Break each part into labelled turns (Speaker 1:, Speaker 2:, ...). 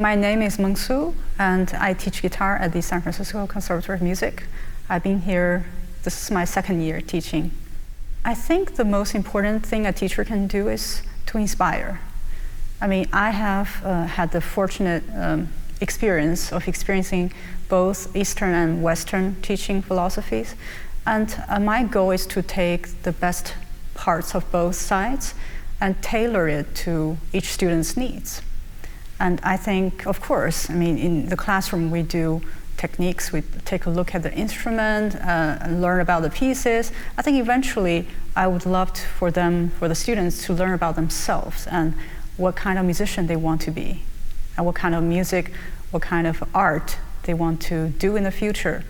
Speaker 1: My name is Meng, and I teach guitar at the San Francisco Conservatory of Music. I've been here, this is my second year teaching. I think the most important thing a teacher can do is to inspire. I mean, I have had the fortunate experience of experiencing both Eastern and Western teaching philosophies. And my goal is to take the best parts of both sides and tailor it to each student's needs. And I think, of course, I mean, in the classroom we do techniques, we take a look at the instrument, and learn about the pieces. I think eventually I would love for the students to learn about themselves and what kind of musician they want to be, and what kind of music, what kind of art they want to do in the future.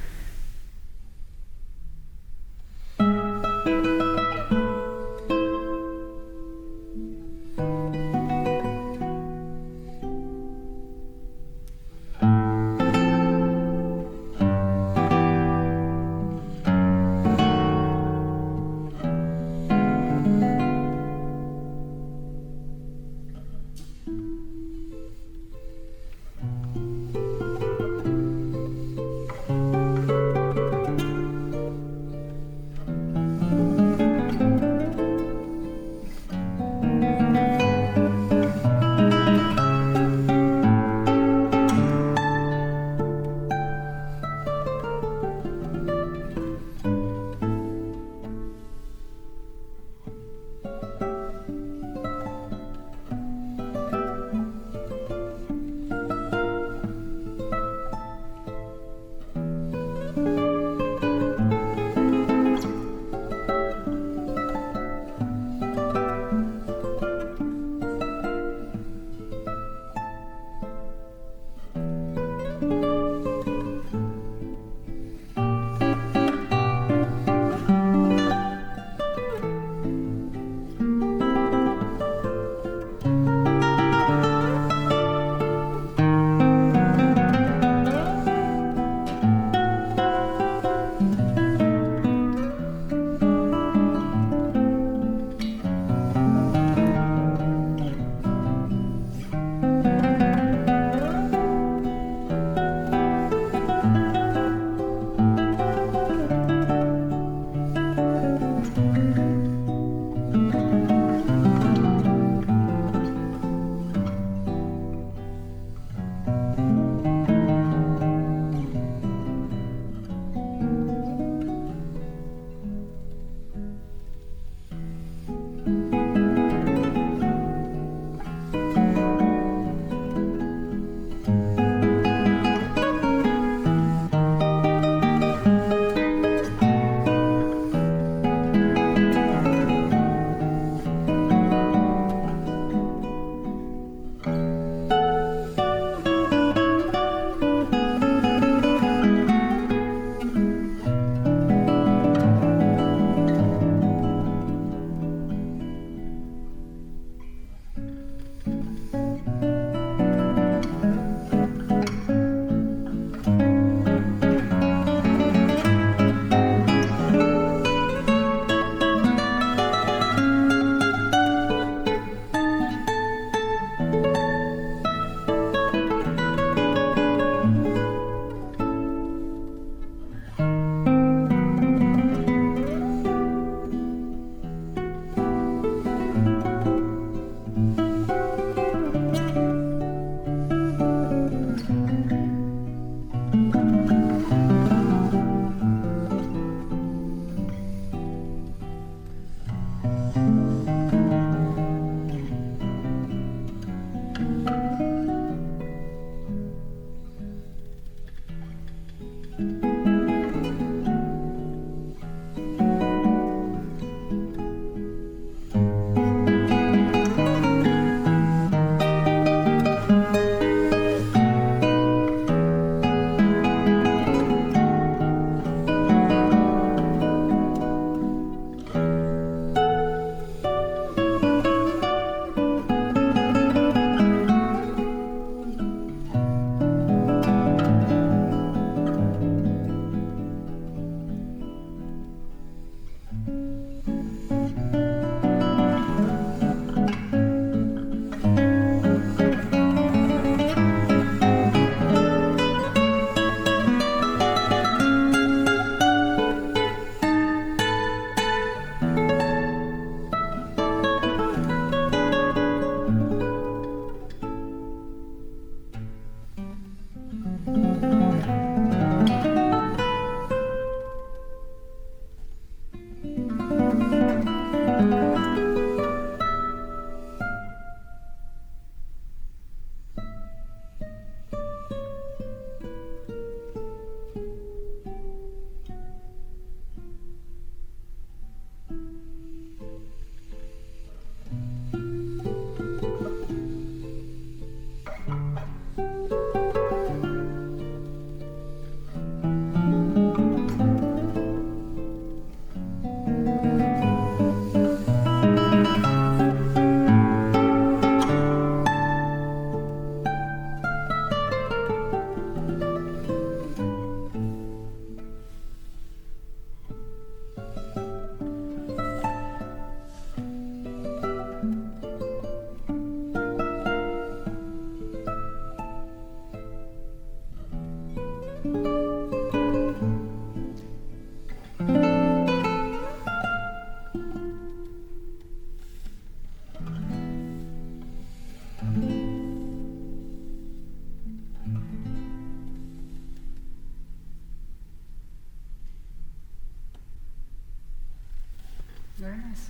Speaker 1: Very nice.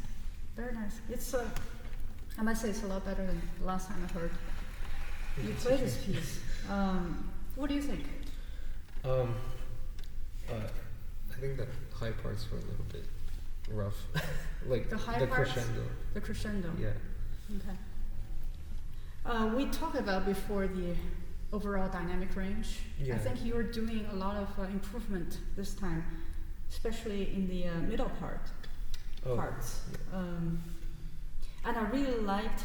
Speaker 1: Very nice. It's I must say it's a lot better than the last time I heard you play this piece. What do you think?
Speaker 2: I think the high parts were a little bit rough. Like
Speaker 1: the high
Speaker 2: the
Speaker 1: parts?
Speaker 2: crescendo.
Speaker 1: The crescendo.
Speaker 2: Yeah.
Speaker 1: Okay. We talked about before the overall dynamic range.
Speaker 2: Yeah.
Speaker 1: I think you're doing a lot of improvement this time, especially in the middle parts.
Speaker 2: Yeah.
Speaker 1: And I really liked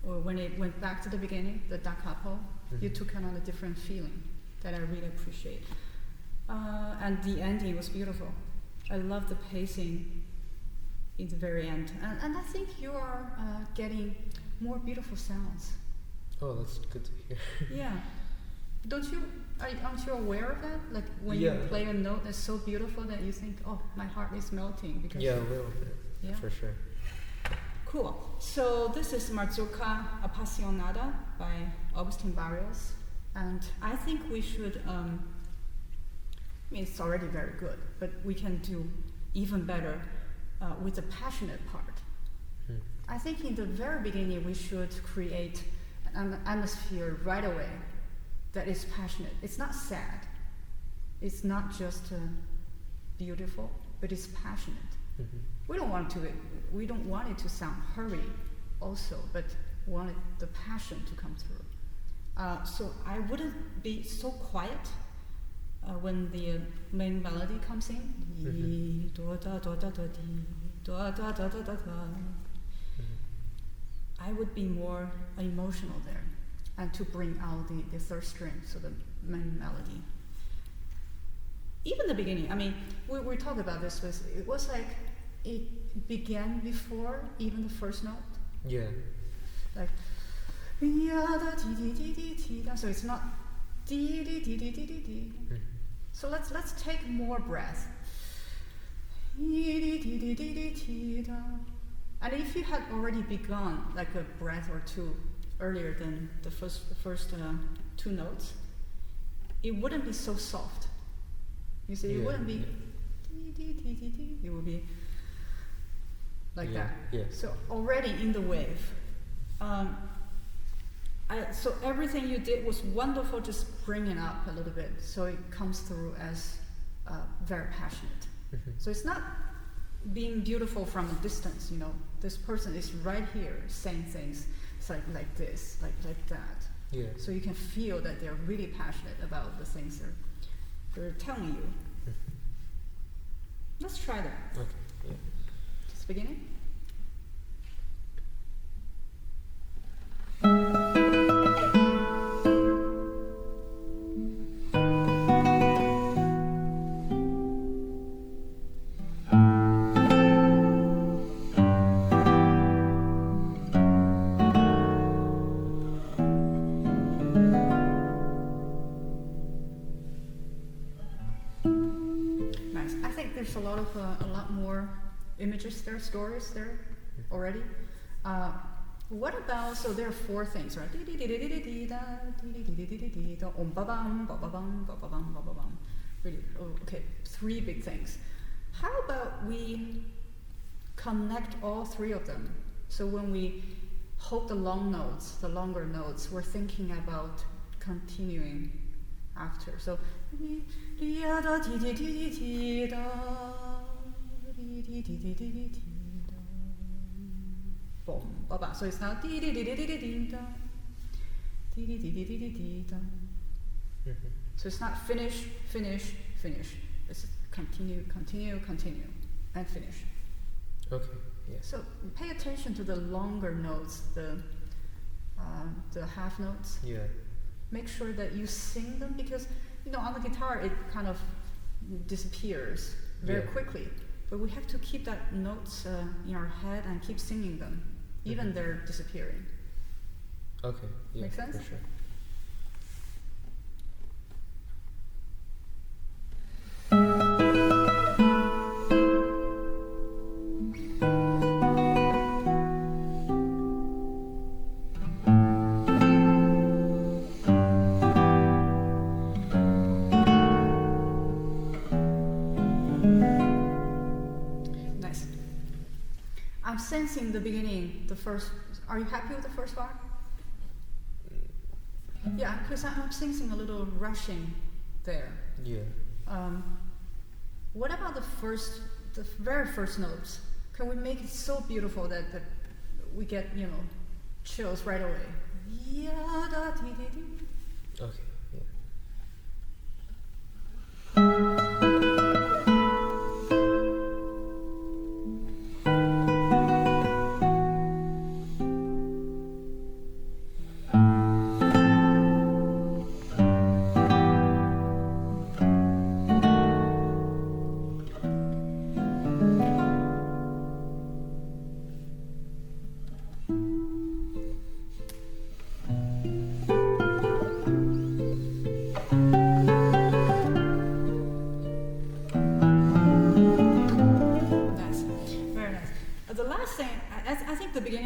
Speaker 1: when it went back to the beginning, the da capo. You took another different feeling that I really appreciate. And the ending was beautiful. I love the pacing in the very end. And I think you are getting more beautiful sounds.
Speaker 2: Oh, that's good to hear.
Speaker 1: Yeah. Aren't you aware of that? Like when
Speaker 2: Yeah.
Speaker 1: you play a note that's so beautiful that you think, oh, my heart is melting because
Speaker 2: Yeah, a little bit.
Speaker 1: Yeah.
Speaker 2: For sure.
Speaker 1: Cool. So this is Mazurka Appassionata by Augustin Barrios. And I think we should, I mean, it's already very good, but we can do even better with the passionate part. I think in the very beginning we should create an atmosphere right away that is passionate. It's not sad. It's not just beautiful, but it's passionate. We don't want it to sound hurried also, but wanted the passion to come through. So I wouldn't be so quiet when the main melody comes in. I would be more emotional there, and to bring out the third string, so the main melody. Even the beginning, I mean, we talked about this, it was like it began before even the first note.
Speaker 2: Yeah.
Speaker 1: Like, so it's not dee dee dee dee dee dee dee. So let's take more breath. And if you had already begun like a breath or two earlier than the first two notes, it wouldn't be so soft. You see, it wouldn't be dee dee dee dee dee. It would be like that.
Speaker 2: Yeah.
Speaker 1: So already in the wave. So everything you did was wonderful, just bring it up a little bit so it comes through as very passionate. So it's not being beautiful from a distance, you know. This person is right here saying things. It's like this, like that.
Speaker 2: Yeah.
Speaker 1: So you can feel that they're really passionate about the things they're telling you. Let's try that.
Speaker 2: Okay. Yeah.
Speaker 1: Just beginning. A lot more images there, stories there already. What about, so there are four things, right? Really, okay, three big things. How about we connect all three of them? So when we hold the long notes, the longer notes, we're thinking about continuing after. So boom, ba ba. So it's now so it's not finish, finish, finish. It's continue, continue, continue, and finish.
Speaker 2: Okay. Yeah.
Speaker 1: So pay attention to the longer notes, the half notes.
Speaker 2: Yeah.
Speaker 1: Make sure that you sing them, because you know on the guitar it kind of disappears very quickly. But we have to keep that notes in our head and keep singing them, even they're disappearing.
Speaker 2: Okay. Yeah.
Speaker 1: Make sense?
Speaker 2: For sure.
Speaker 1: sensing the beginning, the first. Are you happy with the first bar? Yeah, because I'm sensing a little rushing there.
Speaker 2: Yeah.
Speaker 1: What about the very first notes? Can we make it so beautiful that we get, chills right away? Yeah, da, dee, dee, dee.
Speaker 2: Okay. Yeah.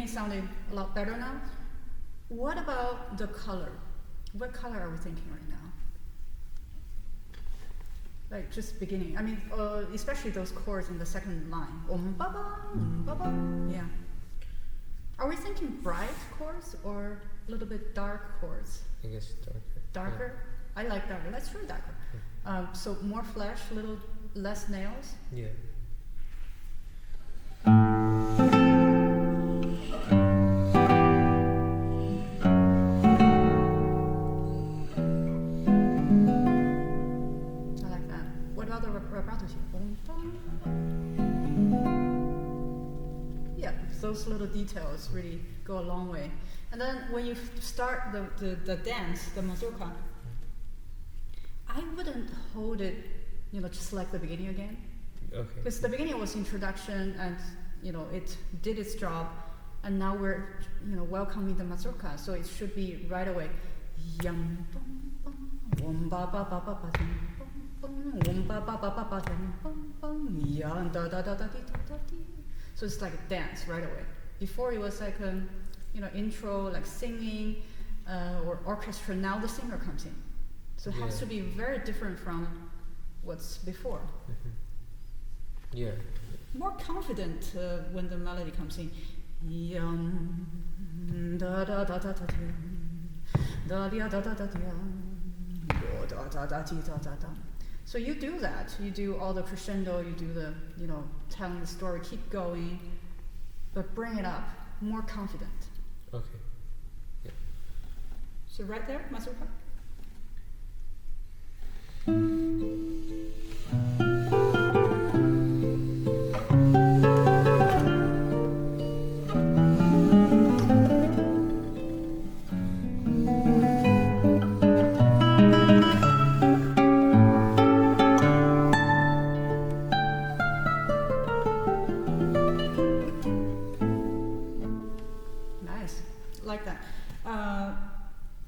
Speaker 1: Sounding a lot better now. What about the color? What color are we thinking right now? Like just beginning. I mean, especially those chords in the second line. Ba ba. Yeah. Are we thinking bright chords or a little bit dark chords?
Speaker 2: I guess darker.
Speaker 1: Darker? Yeah. I like darker. Let's try darker. Yeah. So more flesh, a little less nails.
Speaker 2: Yeah.
Speaker 1: Yeah, those little details really go a long way. And then when you start the dance, the mazurka, I wouldn't hold it, just like the beginning again.
Speaker 2: Okay.
Speaker 1: Because the beginning was introduction and, it did its job, and now we're, welcoming the mazurka, so it should be right away. Yum, bum, bum, wum, ba, ba, ba, ba, ba, dum, bum. So it's like a dance right away. Before it was like intro, like singing or orchestra. Now the singer comes in, so it has to be very different from what's before.
Speaker 2: Mm-hmm. Yeah.
Speaker 1: More confident when the melody comes in. Yum da da da da da da da da da da da da da. So you do that. You do all the crescendo. You do the, telling the story. Keep going, but bring it up. More confident.
Speaker 2: Okay. Yeah.
Speaker 1: So right there, Mazurka.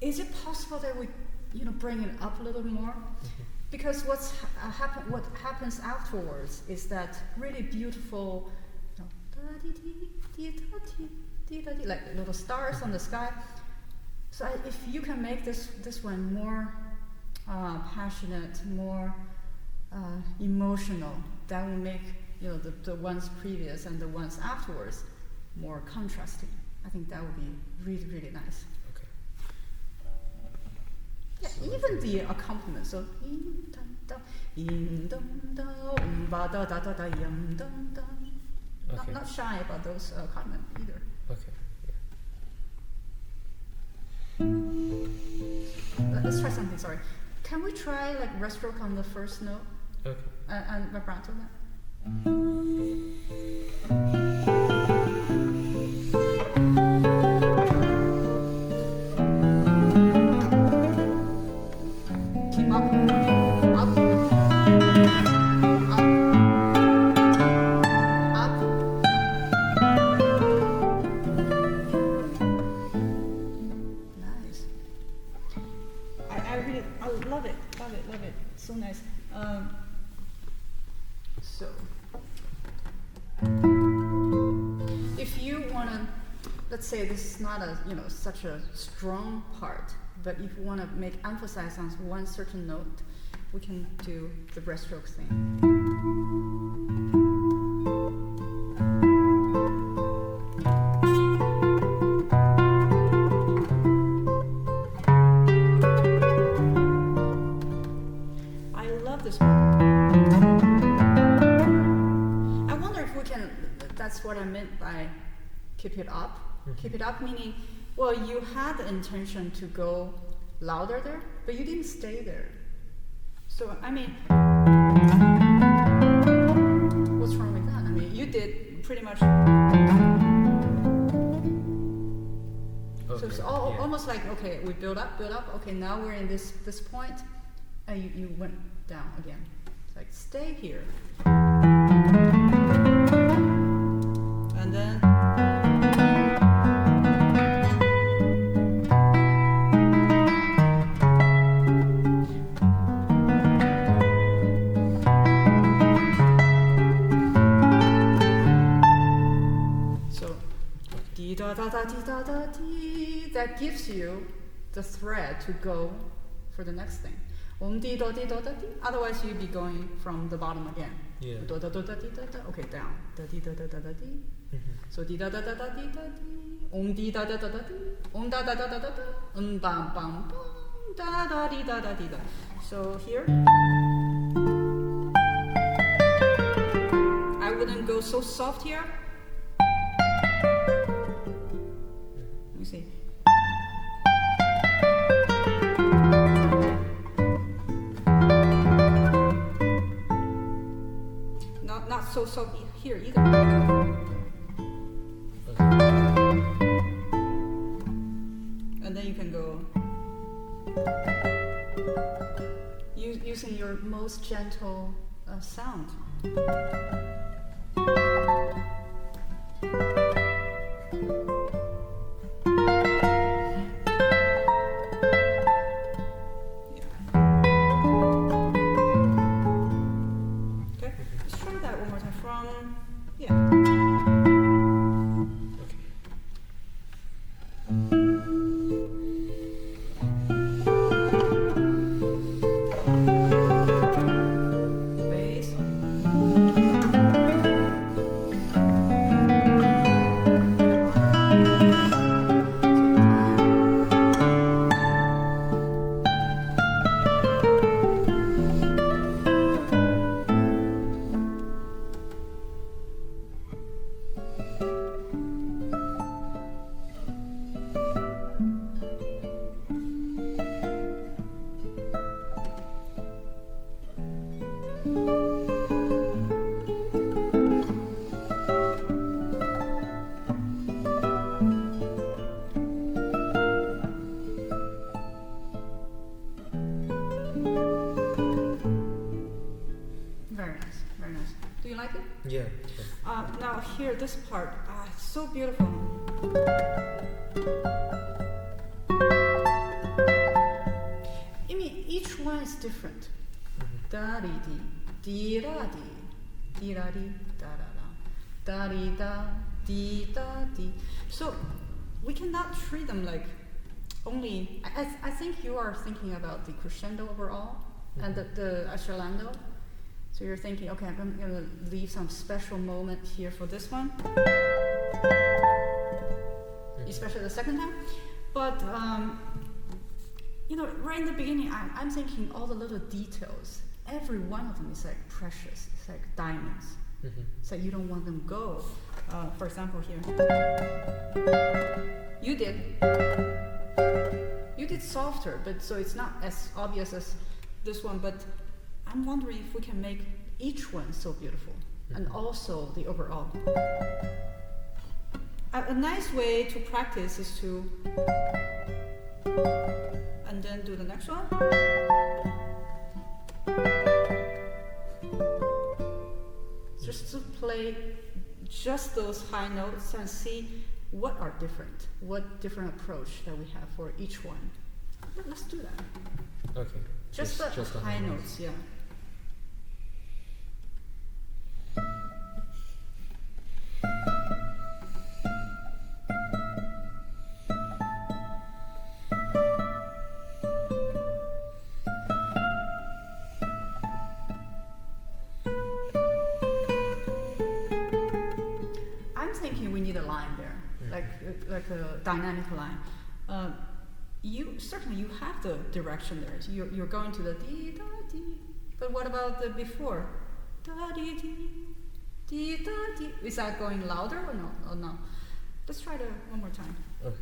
Speaker 1: Is it possible that we, bring it up a little more? Mm-hmm. Because what happens afterwards is that really beautiful, like little stars on the sky. So if you can make this one more passionate, more emotional, that will make the ones previous and the ones afterwards more contrasting. I think that would be really, really nice. Yeah, even the accompaniment. So not shy about those accompaniment either.
Speaker 2: Okay.
Speaker 1: Yeah. Let's try something. Sorry. Can we try like reststroke on the first note?
Speaker 2: Okay.
Speaker 1: And vibrato that. So nice. So, if you want to, let's say this is not a such a strong part, but if you want to make emphasis on one certain note, we can do the breaststroke thing. keep it up. Keep it up meaning, well, you had the intention to go louder there, but you didn't stay there. So, I mean, what's wrong with that? I mean, you did pretty much. Okay. So it's almost like, okay, we build up, okay, now we're in this point, and you went down again. It's like, stay here. And then. Da da da dee da da dee. That gives you the thread to go for the next thing. Dee da dee da da dee. Otherwise, you'd be going from the bottom again.
Speaker 2: Yeah.
Speaker 1: Da da da da dee da da. Okay, down. Da dee da da da da dee. So dee da da da da dee da dee. Dee da da da da dee. Da da da da da da. Bam bam bam. Da da dee da da dee da. So here, I wouldn't go so soft here. See. Not so here either. And then you can go using your most gentle sound.
Speaker 2: Yeah.
Speaker 1: Now here, this part, it's so beautiful. I mean, each one is different. Da di di, di da di, di da di, da da da, da di da, di da di. So we cannot treat them like only. I think you are thinking about the crescendo overall and the asciolando. So you're thinking, okay, I'm going to leave some special moment here for this one, especially the second time. But, right in the beginning, I'm thinking all the little details. Every one of them is like precious. It's like diamonds. It's like you don't want them go. For example, here. You did softer, but so it's not as obvious as this one, but I'm wondering if we can make each one so beautiful, and also the overall. A nice way to practice is to, and then do the next one. Just to play just those high notes and see what are different, what different approach that we have for each one. Let's do that.
Speaker 2: Okay.
Speaker 1: Just the high notes, yeah. I'm thinking we need a line there, like a dynamic line. You have the direction there. So you're going to the dee da dee, but what about the before? Da dee dee, dee da dee. Is that going louder or no? Let's try it one more time.
Speaker 2: Okay.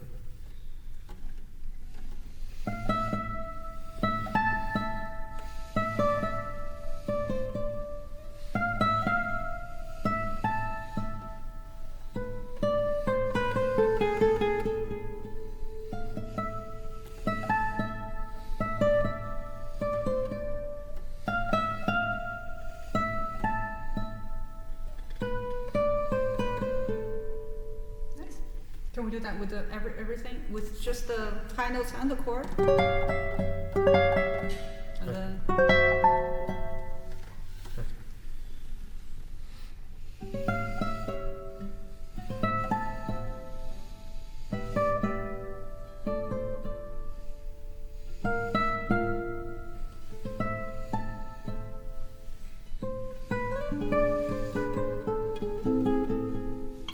Speaker 1: Can we do that with everything? With just the high notes and the chord? And then...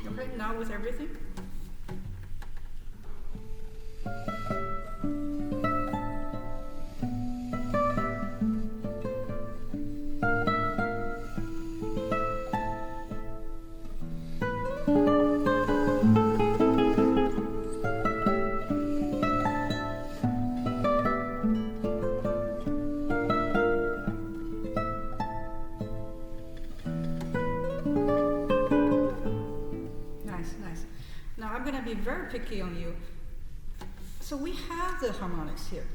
Speaker 1: Okay, now with everything? Be very picky on you. So we have the harmonics here.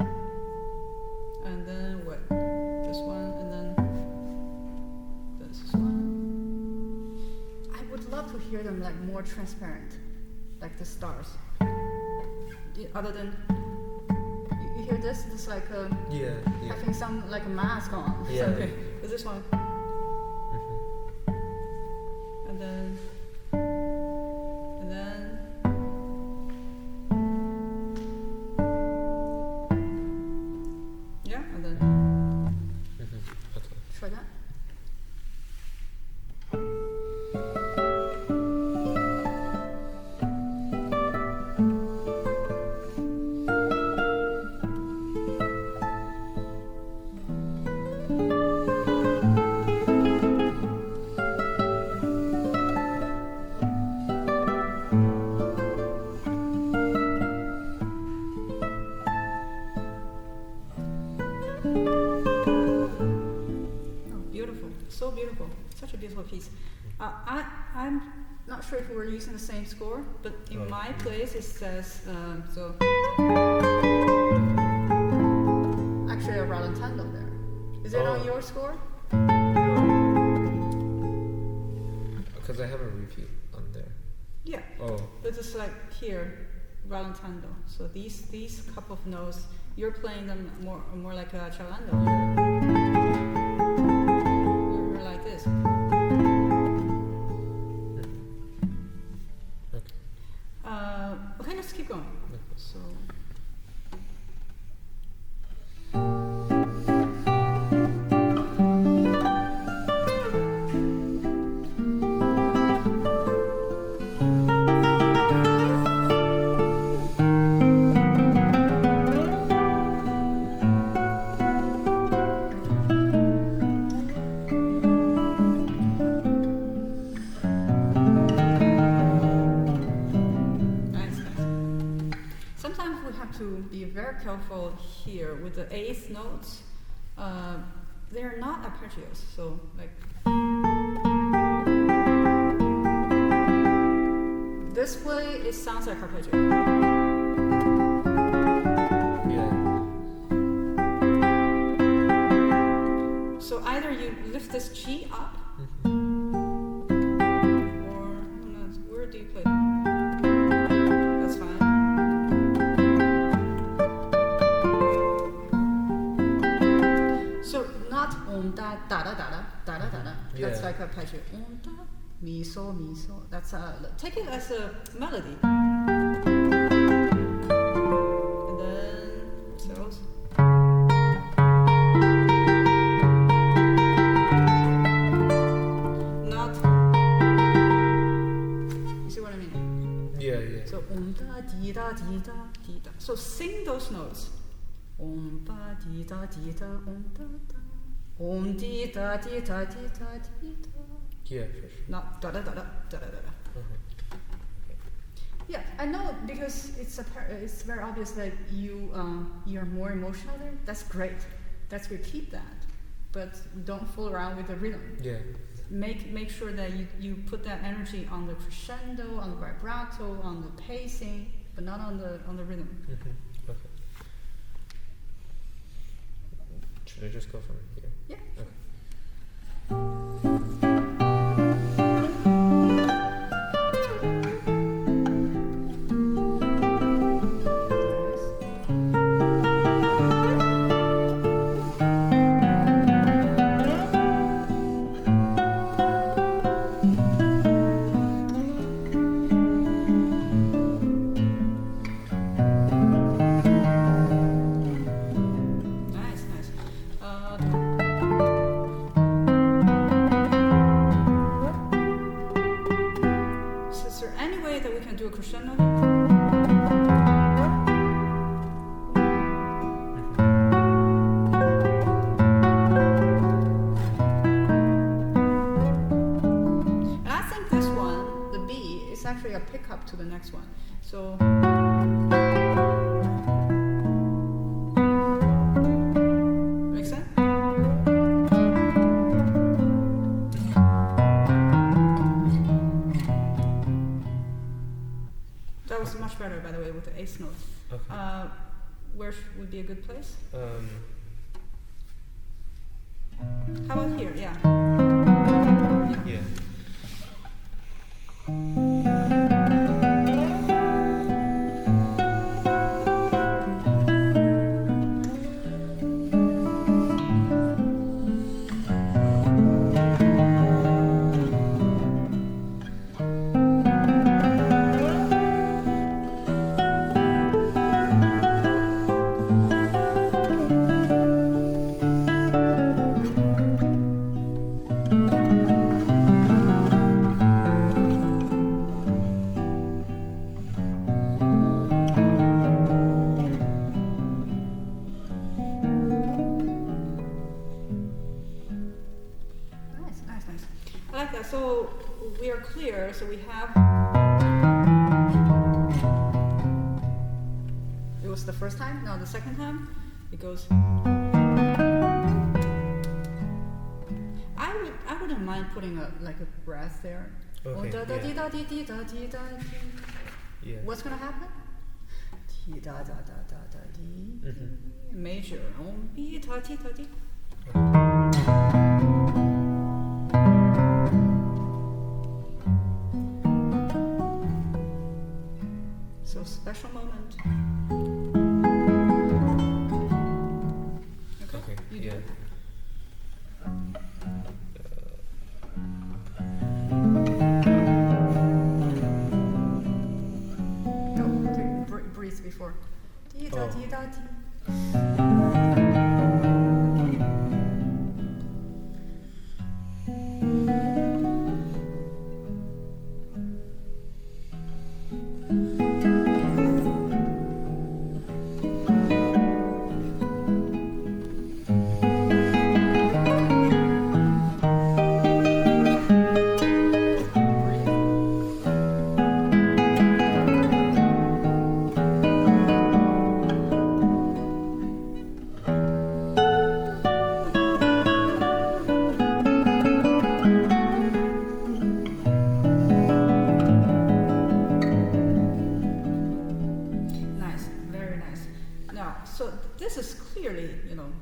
Speaker 1: And then what? This one, and then this one. I would love to hear them like more transparent, like the stars. Other than, you hear this? It's like having some like a mask on.
Speaker 2: Yeah.
Speaker 1: Something. Is this one? And then. Try that. So beautiful, such a beautiful piece. I'm not sure if we're using the same score, but in my place it says so. Actually, a rallentando there. Is it on your score?
Speaker 2: Because I have a repeat on there.
Speaker 1: Yeah.
Speaker 2: Oh.
Speaker 1: But it's like here, rallentando. So these couple of notes, you're playing them more like a chalando. Like this. Okay, let's keep going. So. To be very careful here with the eighth notes. They're not arpeggios, so like this way it sounds like arpeggio.
Speaker 2: Yeah.
Speaker 1: So either you lift this G up, or where do you play? That's fine. Da da da da da da da. That's like a arpeggio. Da mi so mi so. That's take it as a melody. And then so. Not. You see what I mean?
Speaker 2: Yeah, yeah.
Speaker 1: So da di da di da di da. So sing those notes. Da di da da da da. Di da di da di da di da.
Speaker 2: Yeah, for sure.
Speaker 1: Not da da da da da da da. Yeah, I know because it's very obvious that you're more emotional there. That's great. Let's repeat that, but don't fool around with the rhythm.
Speaker 2: Yeah.
Speaker 1: Make sure that you put that energy on the crescendo, on the vibrato, on the pacing, but not on the rhythm.
Speaker 2: Mm-hmm. Okay. Should I just go from here?
Speaker 1: Yeah.
Speaker 2: Okay.
Speaker 1: A pickup to the next one. So make sense? That was much better, by the way, with the eighth note.
Speaker 2: Okay.
Speaker 1: Where would be a good place? How about here? Yeah.
Speaker 2: Yeah.
Speaker 1: So we are clear. So we have. It was the first time. Now the second time, it goes. I wouldn't mind putting a breath there.
Speaker 2: Okay. Yeah.
Speaker 1: What's gonna happen?
Speaker 2: Mm-hmm.
Speaker 1: Major. So special moment.
Speaker 2: Okay. Yeah.
Speaker 1: Breathe before.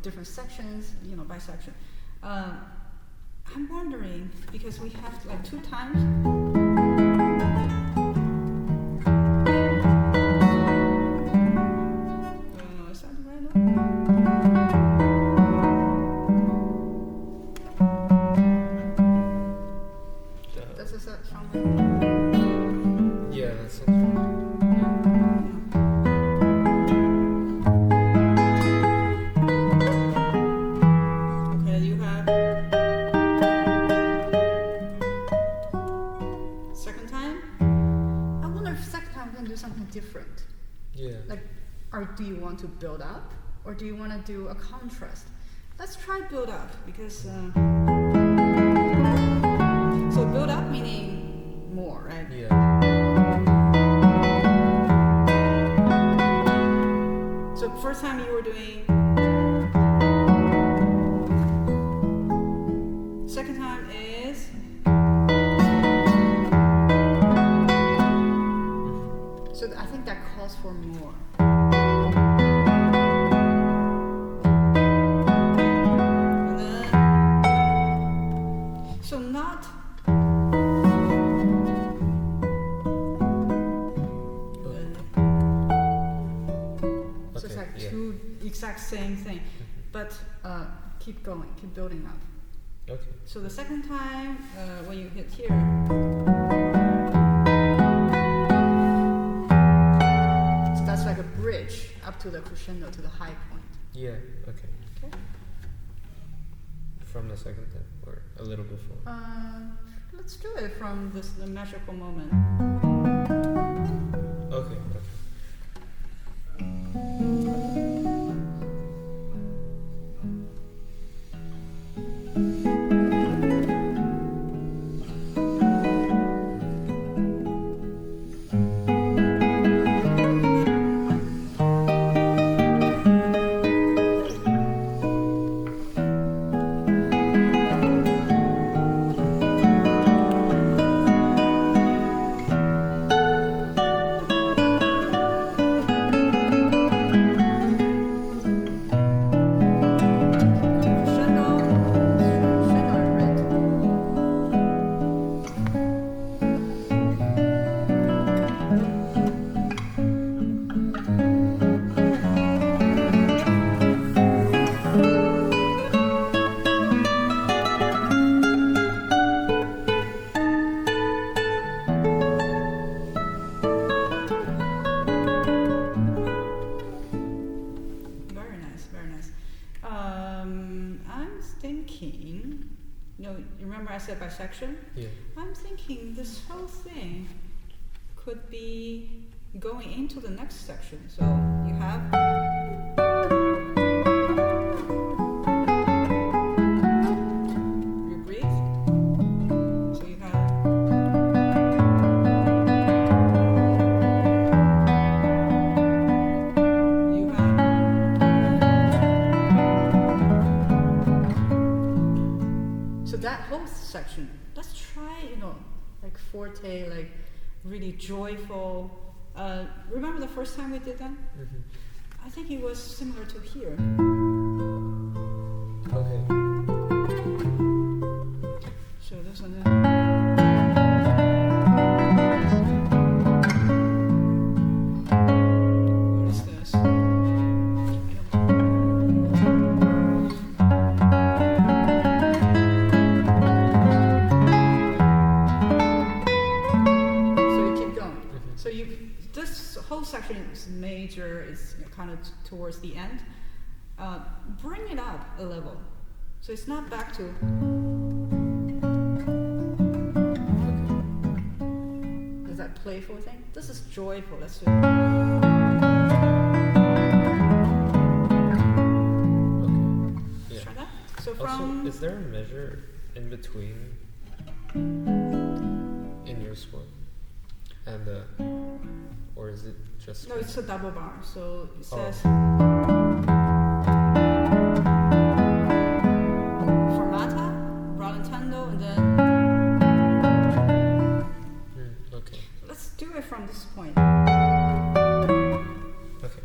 Speaker 1: Different sections, by section. I'm wondering, because we have like 2 times. Is that right now? Does that sound right?
Speaker 2: Yeah, that sounds right.
Speaker 1: Different.
Speaker 2: Yeah.
Speaker 1: Or do you want to build up, or do you want to do a contrast? Let's try build up, because so build up meaning more, right?
Speaker 2: Yeah.
Speaker 1: first time you were doing. Second time is. So I think that calls for more. And then. So not. So it's like two exact same thing, but keep going, keep building up.
Speaker 2: Okay.
Speaker 1: So the second time, when you hit here, so that's like a bridge up to the crescendo, to the high point.
Speaker 2: Yeah, okay.
Speaker 1: Okay.
Speaker 2: From the second time, or a little before?
Speaker 1: Let's do it from the magical moment.
Speaker 2: Okay, okay. Bisection. Yeah.
Speaker 1: I'm thinking this whole thing could be going into the next section. So you have you breathe. So you have so that whole section, let's try, like forte, like really joyful. Remember the first time we did that?
Speaker 2: Mm-hmm.
Speaker 1: I think it was similar to here.
Speaker 2: Okay.
Speaker 1: So this one then. What is this? This whole section is major, it's kind of towards the end. Bring it up a level. So it's not back to. Is that playful thing? This is joyful. Let's do it.
Speaker 2: Okay. Yeah.
Speaker 1: Try that. So from.
Speaker 2: Also, is there a measure in between in your score? And or is it just?
Speaker 1: No, it's a double bar. So it says fermata, rallentando, and then.
Speaker 2: Okay.
Speaker 1: Let's do it from this point.
Speaker 2: Okay.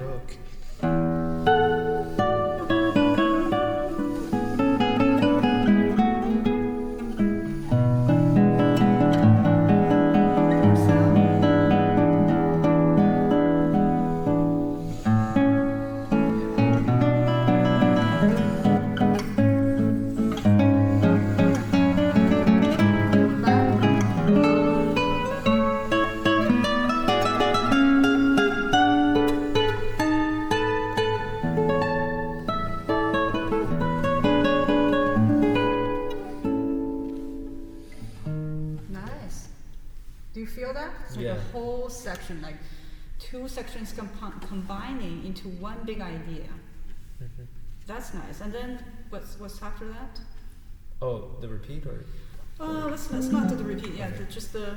Speaker 2: Okay. Yeah.
Speaker 1: The whole section, like two sections combining into one big idea.
Speaker 2: Mm-hmm.
Speaker 1: That's nice. And then what's after that?
Speaker 2: Oh, the repeat or?
Speaker 1: Let's not do the repeat. Yeah,
Speaker 2: Okay.
Speaker 1: just the.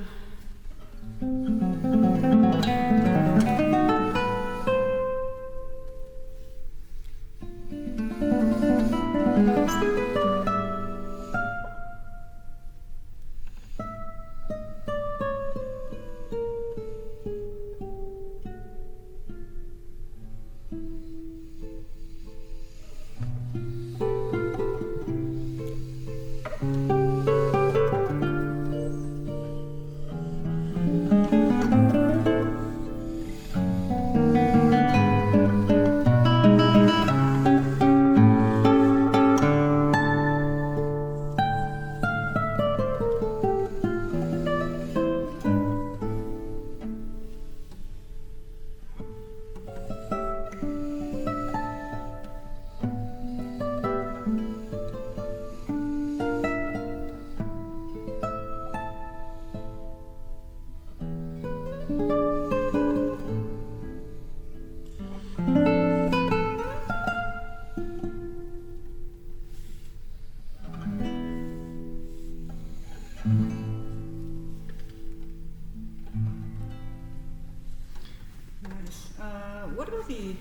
Speaker 1: about the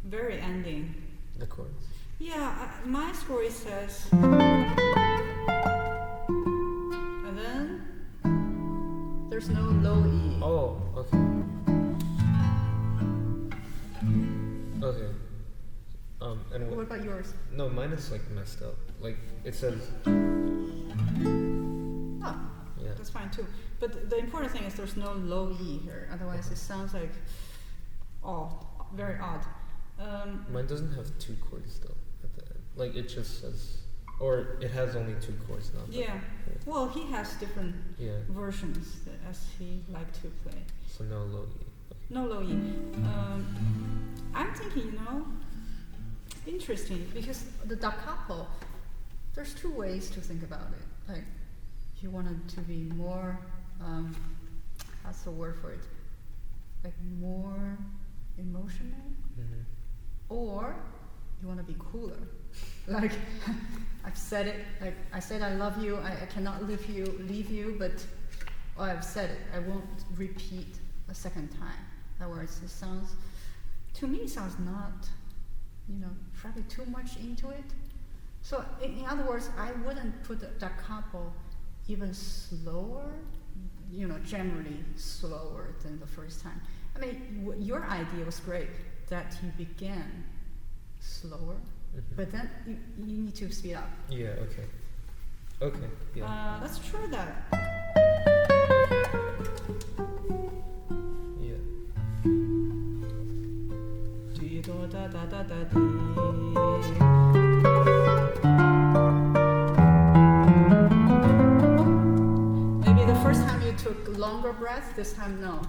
Speaker 1: very ending?
Speaker 2: The chords.
Speaker 1: Yeah, my score it says, and then there's no low E.
Speaker 2: Oh, okay. Okay. And
Speaker 1: What about yours?
Speaker 2: No, mine is like messed up. Like it says.
Speaker 1: Oh,
Speaker 2: Yeah.
Speaker 1: that's fine too. But the important thing is there's no low E here. Otherwise, it sounds like very odd.
Speaker 2: Mine doesn't have two chords though at the end. Like it just says, or it has only two chords now.
Speaker 1: Yeah. Well, he has different
Speaker 2: Yeah.
Speaker 1: versions as he liked to play.
Speaker 2: So no low E. Okay.
Speaker 1: No low E. I'm thinking, interesting, because the da capo, there's two ways to think about it. Like, you want it to be more, what's the word for it? Like more emotional, or you want to be cooler. Like, I've said it. Like I said, I love you. I cannot leave you. But I've said it. I won't repeat a second time. In other words, it sounds not, probably too much into it. So in other words, I wouldn't put the da capo even slower, generally slower than the first time. I mean, your idea was great, that you began slower, but then you need to speed up.
Speaker 2: Yeah, okay. Okay, yeah.
Speaker 1: Let's try that.
Speaker 2: Yeah.
Speaker 1: Dee do da da da da dee. Maybe the first time you took longer breath, this time no.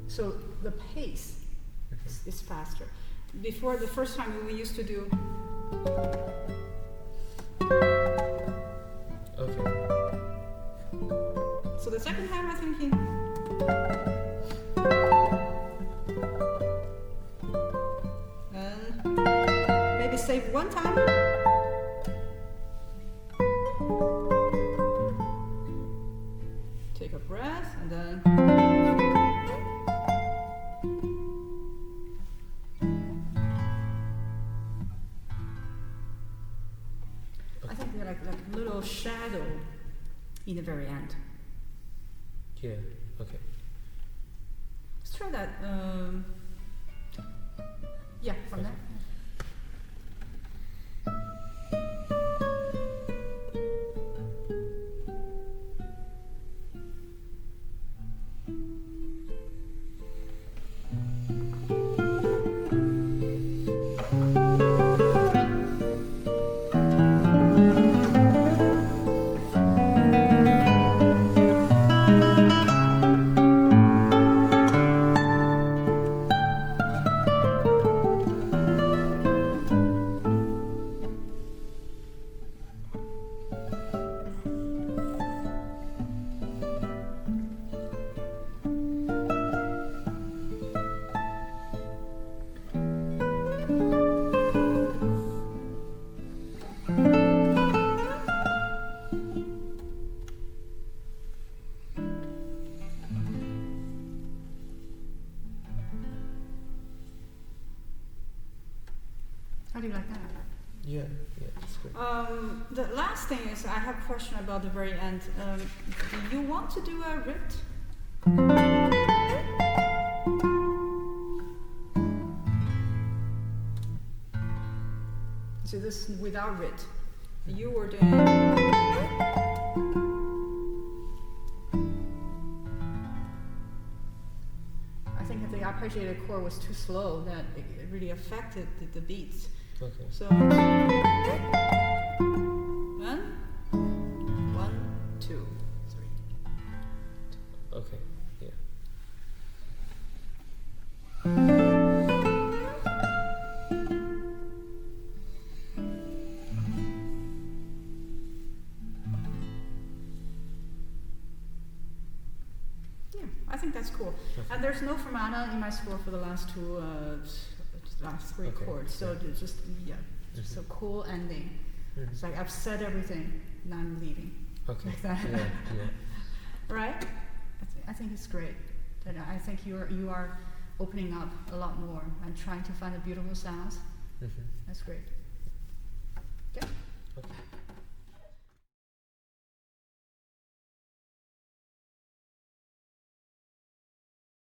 Speaker 1: So the pace is faster. Before, the first time we used to do.
Speaker 2: Okay.
Speaker 1: So the second time I'm thinking. And maybe save one time. Take a breath and then. I think they're like little shadow in the very end.
Speaker 2: Yeah, okay.
Speaker 1: Let's try that. Yeah, from there. How do you like that?
Speaker 2: Yeah, that's great.
Speaker 1: The last thing is I have a question about the very end. Do you want to do a rit? So this is without rit. You were doing. I think the arpeggiated chord was too slow, that it really affected the beats.
Speaker 2: Okay.
Speaker 1: So, one, 2, 3.
Speaker 2: Okay, yeah.
Speaker 1: And there's no fermata in my score for the last three
Speaker 2: Okay,
Speaker 1: chords, so
Speaker 2: yeah.
Speaker 1: it's just a cool ending.
Speaker 2: Mhm.
Speaker 1: It's like I've said everything, now I'm leaving.
Speaker 2: Okay.
Speaker 1: Like that.
Speaker 2: Yeah, yeah.
Speaker 1: Right? I think it's great. That I think you are opening up a lot more and trying to find the beautiful sounds.
Speaker 2: Mhm.
Speaker 1: That's great. Okay.
Speaker 2: Okay.